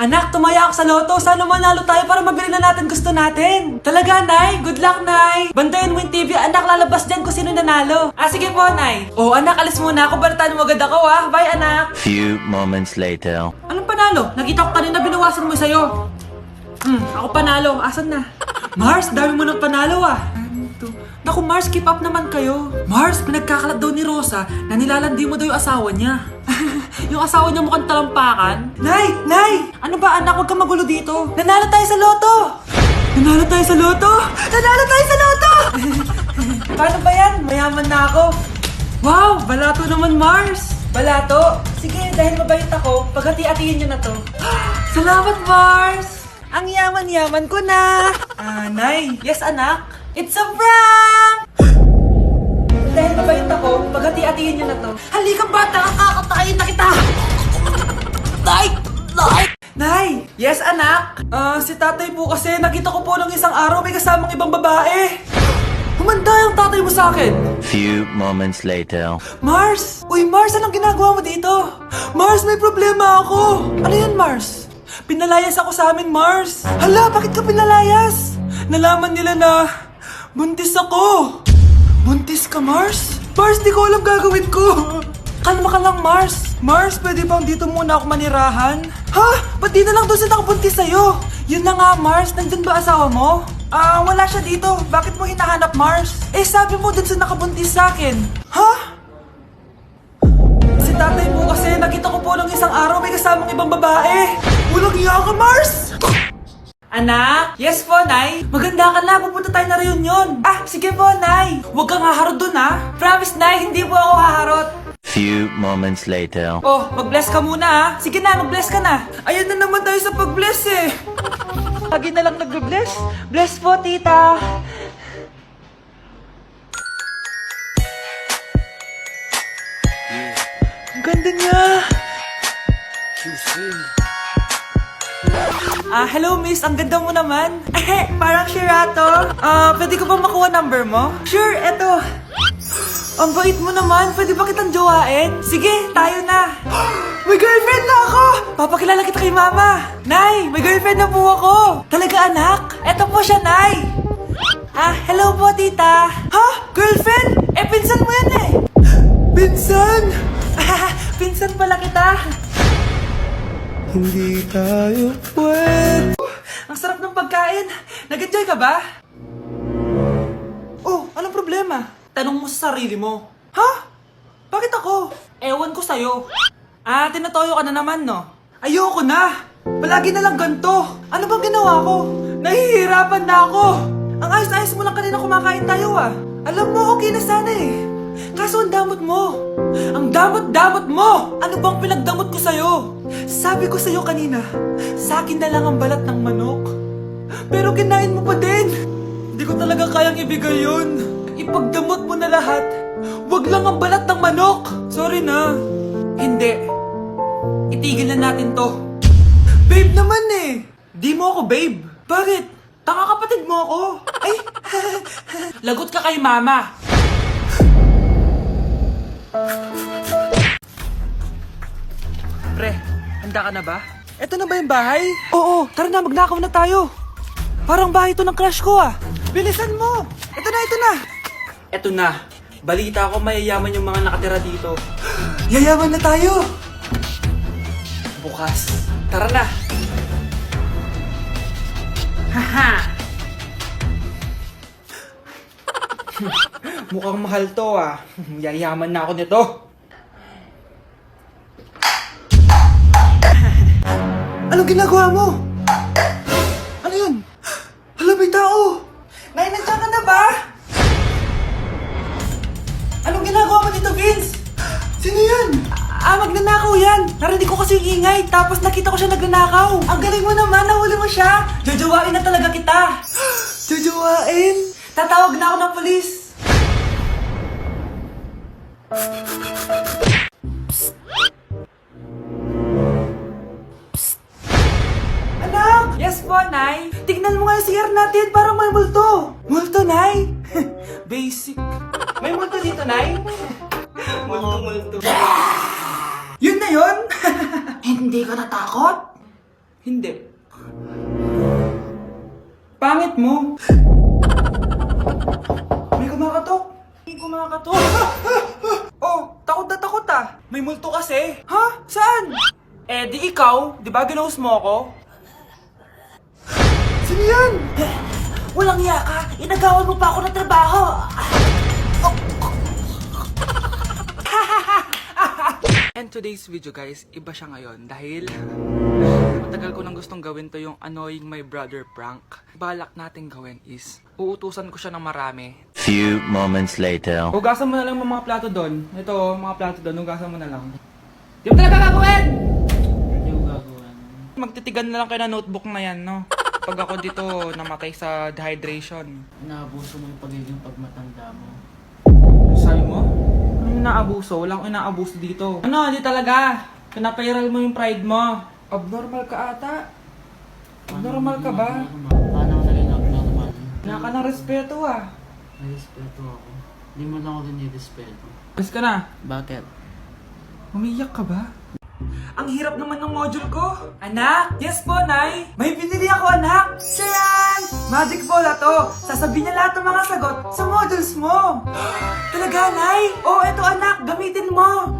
Anak, tumaya ako sa loto. Sana manalo tayo para mabili na natin gusto natin. Talaga, Nay? Good luck, Nay. Bantayan mo yung TV. Anak, lalabas dyan kung sino nanalo. Sige po, Nay. Oh, anak, alis muna ako. Balitaan mo agad ako, ah. Bye, anak. Few moments later. Anong panalo? Nakita ko kanina binawasan mo sa'yo. Ako panalo. Asan na? Mars, dami mo ng panalo, ah. Naku, Mars, keep up naman kayo. Mars, pinagkakalat daw ni Rosa na nilalandi mo daw yung asawa niya. Yung asawa niya mukhang talampakan. Nay! Nay! Ano ba, anak? Huwag kang magulo dito. Nanalo tayo sa loto! Nanalo tayo sa loto! Nanalo tayo sa loto! Paano ba yan? Mayaman na ako. Wow! Balato naman, Mars! Balato? Sige, dahil mabait ako, paghati-hatiin niyo na to. Salamat, Mars! Ang yaman-yaman ko na! Nay! Yes, anak? It's a prank! Dahil mabait ako, paghati-hatiin niyo na to. Halika bata, kakatayin na kita! Nay! Nay! Nay! Yes, anak? Si tatay po kasi nakita ko po ng isang araw may kasamang ibang babae. Humanda yung tatay mo sa akin. Few moments later. Mars! Uy, Mars, anong ginagawa mo dito? Mars, may problema ako. Ano yan, Mars? Pinalayas ako sa amin, Mars. Hala, bakit ka pinalayas? Nalaman nila na buntis ako. Buntis ka, Mars? Mars, di ko alam gagawin ko. Kalma ka lang, Mars. Mars, pwede bang dito muna ako manirahan? Ha? Ba't di na lang doon sa nakabuntis sa'yo? Yun na nga, Mars. Nandun ba asawa mo? Wala siya dito. Bakit mo hinahanap, Mars? Sabi mo dun sa nakabuntis sa akin. Ha? Si tatay mo kasi nakita ko po ng isang araw may kasamang ibang babae. Walang iya ka, Mars! Anak? Yes po, Nay. Maganda ka na. Pupunta tayo na reunion. Sige po, Nay. Huwag kang haharot dun, ha? Promise, Nay. Hindi po ako haharot. Few moments later. Oh, mag-bless ka muna, ha? Sige na, mag-bless ka na. Ayun na naman tayo sa pag-bless, eh. Lagi na lang nag-bless. Bless po, tita. Ang ganda niya. Hello miss, ang ganda mo naman. Parang Shirato. Pwede ko ba makuha number mo? Sure, eto. Ang bait mo naman, pwede ba kitang jowain? Sige, tayo na. May girlfriend na ako! Papakilala kita kay mama. Nay, may girlfriend na po ako. Talaga anak? Eto po siya, Nay. Hello po tita. Ha? Girlfriend? Pinsan mo yan eh. Pinsan? Pinsan pala kita. Hindi tayo pwede. Ang sarap ng pagkain. Nag-enjoy ka ba? Oh, anong problema? Tanong mo sa sarili mo. Ha? Bakit ako? Ewan ko sa'yo. Tinatoyo ka na naman, no? Ayoko na. Palagi na lang ganito. Ano bang ginawa ko? Nahihirapan na ako. Ang ayos-ayos mo lang kanina kumakain tayo, Alam mo, okay na sana eh. Kaso ang damot mo. Ang damot-damot mo! Ano bang pinagdamot ko sa'yo? Sabi ko sa'yo kanina, sa akin na lang ang balat ng manok. Pero kinain mo pa din. Hindi ko talaga kayang ibigay yun. Ipagdamot mo na lahat. Wag lang ang balat ng manok. Sorry na. Hindi. Itigil na natin to. Babe naman eh. Di mo ako babe. Bakit? Tanga kapatid mo ako. Ay, lagot ka kay mama. Pre, handa ka na ba? Eto na ba yung bahay? Oo, tara na, magnakaw na tayo. Parang bahay to ng crush ko Bilisan mo! Eto na, eto na! Eto na, balita ko mayayaman yung mga nakatira dito. Yayaman na tayo! Bukas, tara na! Haha! Mukhang mahal to Yayaman na ako nito. Anong ginagawa mo? Ano yun? Hala, may tao! Nay, nandiyan ka na ba? Anong ginagawa mo dito, Vince? Sino yan? Magnanakaw yan. Narinig ko kasi yung ingay, tapos nakita ko siya nagnanakaw. Ang galing mo naman, nahuli mo siya. Jojowain na talaga kita. Jojowain? Tatawag na ako ng polis. Anak! Yes po, Nay. Tignan mo nga yung CR natin, parang may multo. Multo, Nay? Basic. May multo dito, Nay? Multo. Yun na yun? Hindi ka natakot? Hindi. Pangit mo. May kumakatok. May kumakatok. Oh, takot na takot ah. May multo kasi. Ha? Saan? Eh, di ikaw. Di ba ginose mo ako? Sino yan? Walang iya ka! Inagawan mo pa ako ng trabaho! And today's video guys, iba siya ngayon dahil matagal ko nang gustong gawin to yung annoying my brother prank. Balak natin gawin is, uutusan ko siya ng marami. Few moments later. Hugasan mo na lang mga plato doon. Ito, mga plato doon, hugasan mo na lang. Di mo talaga gagawin! Hindi ko gagawin. Magtitigan na lang kayo na notebook na yan, no? Pag ako dito, namatay sa dehydration. Inaabuso mo yung pagiging pagmatanda mo. Sabi mo? Anong inaabuso? Wala akong inaabuso dito. Ano, hindi talaga. Pinapairal mo yung pride mo. Abnormal ka ata. Abnormal ka ba? Paano ako naging abnormal? Wala ka ng respeto ah. May respeto ako. Hindi mo lang ako din nirespeto. Alis ka na. Bakit? Umiyak ka ba? Ang hirap naman ng module ko. Anak? Yes po, Nay. May binili ako, anak. Siya yan! Magic bola to. Sasabihin niya lahat ng mga sagot sa modules mo. Talaga, Nay? Oh, eto anak. Gamitin mo.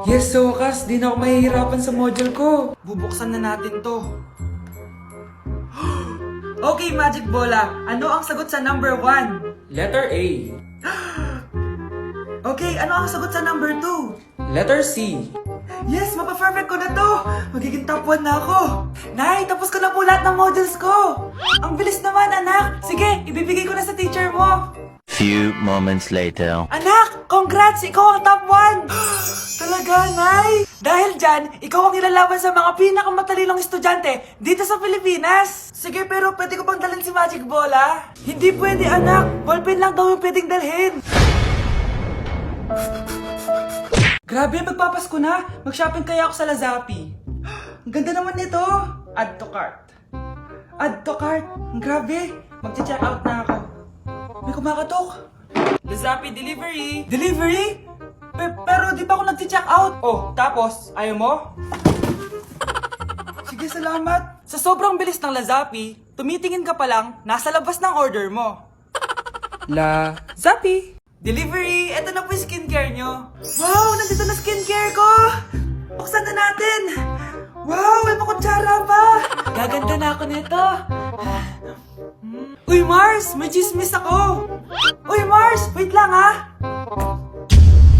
Yes, so wakas. Di na ako mahihirapan sa module ko. Bubuksan na natin to. Okay, Magic Bola. Ano ang sagot sa number 1? Letter A. Okay, ano ang sagot sa number 2? Letter C. Yes, mapa-perfect ko na to! Magiging top 1 na ako! Nay, tapos ko na po lahat ng modules ko! Ang bilis naman, anak! Sige, ibibigay ko na sa teacher mo! Few moments later. Anak, congrats! Ikaw ang top 1! Talaga, Nay! Dahil dyan, ikaw ang ilalaban sa mga pinakamatalinong estudyante dito sa Pilipinas! Sige, pero pwede ko pang dalhin si Magic Bola? Hindi pwede, anak! Ballpen lang daw yung pwedeng dalhin! Grabe, magpapasko na! Mag-shopping kaya ako sa Lazapi. Ang ganda naman nito! Add to cart. Add to cart! Grabe! Mag-check out na ako. May kumakatok. Lazapi delivery! Delivery? Pero di pa ako nag-check out. Oh, tapos, ayaw mo? Sige, salamat. Sa sobrang bilis ng Lazapi, tumitingin ka pa lang, nasa labas ng order mo. Lazapi! Delivery! Ito na po yung skincare nyo. Wow! Nandito na skincare ko! Buksan na natin! Wow! May makutsara pa! Gaganda na ako nito! Uy, Mars! May chismis ako! Uy, Mars! Wait lang, ha!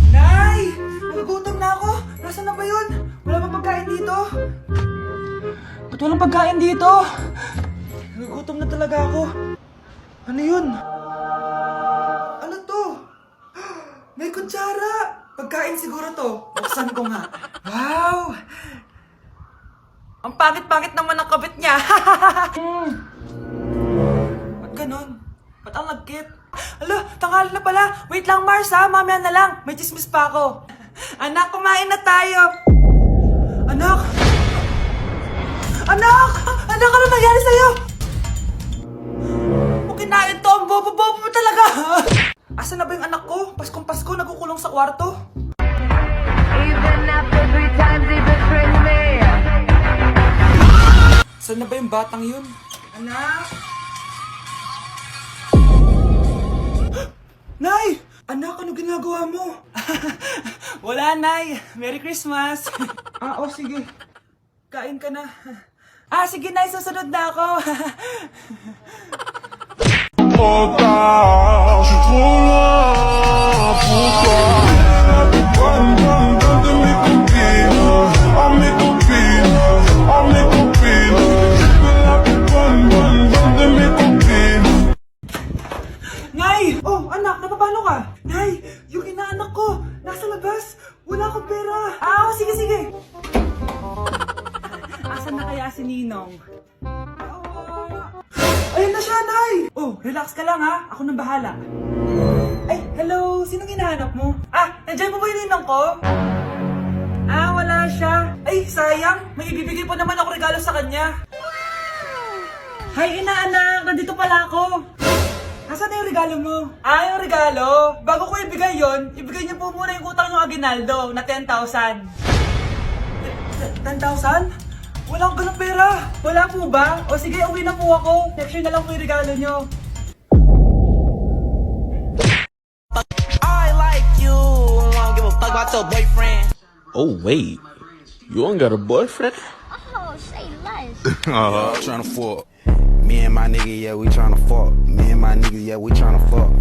Nay! Nagugutom na ako! Nasaan na ba yun? Wala bang pagkain dito? Ba't walang pagkain dito? Nagugutom na talaga ako. Ano yun? Ano to? May kutsara! Pagkain siguro to. Buksan ko nga. Wow! Ang pangit-pangit naman ang kabit niya. Ba't ganun? Ba't ang lagkit? Alo, tanghali na pala. Wait lang, Mars ha. Mamaya na lang. May chismis pa ako. Anak, kumain na tayo. Anak! Anak! Anak, ano nangyari sa'yo? Kung kinain to, ang bobo-bobo mo talaga. Asa na ba yung anak ko? Paskong-pasko, nagkukulong sa kwarto. Even after 3 times he betrayed me. Saan na ba yung batang yun? Anak! Nay! Anak, ano ginagawa mo? Wala, Nay. Merry Christmas. Oh, sige. Kain ka na. Sige, Nay. Susunod na ako. Je suis trop loin pour toi. Bonne, bonne, bonne de mes copines. Oh mes copines, oh mes copines. Je veux la plus bonne, bonne, bonne de mes copines. Nay! Oh, anak, napapano ka? Nay, yung inaanak ko, nasa labas. Wala akong pera. Sige, sige. Asan na kaya si Ninong? Ayun na siya, Nay! Oh, relax ka lang ha. Ako nang bahala. Ay, hello. Sinong hinahanap mo? Nandiyan mo ba yung ninong ko? Wala siya. Ay, sayang. May ibibigay pa naman ako regalo sa kanya. Hi, inaanak. Nandito pala ako. Nasaan na yung regalo mo? Yung regalo? Bago ko ibigay yon, ibigay niyo po muna yung utang ng Aguinaldo na 10,000. 10,000? Wala akong ganang pera. Wala po ba? O sige, uwi na po ako. Next year na lang po yung regalo nyo. I like you. I don't give a fuck about your boyfriend. Oh, wait. You ain't got a boyfriend? Oh, say less. Trying to fuck. Me and my nigga, yeah, we tryna fuck. Me and my nigga, yeah, we tryna fuck.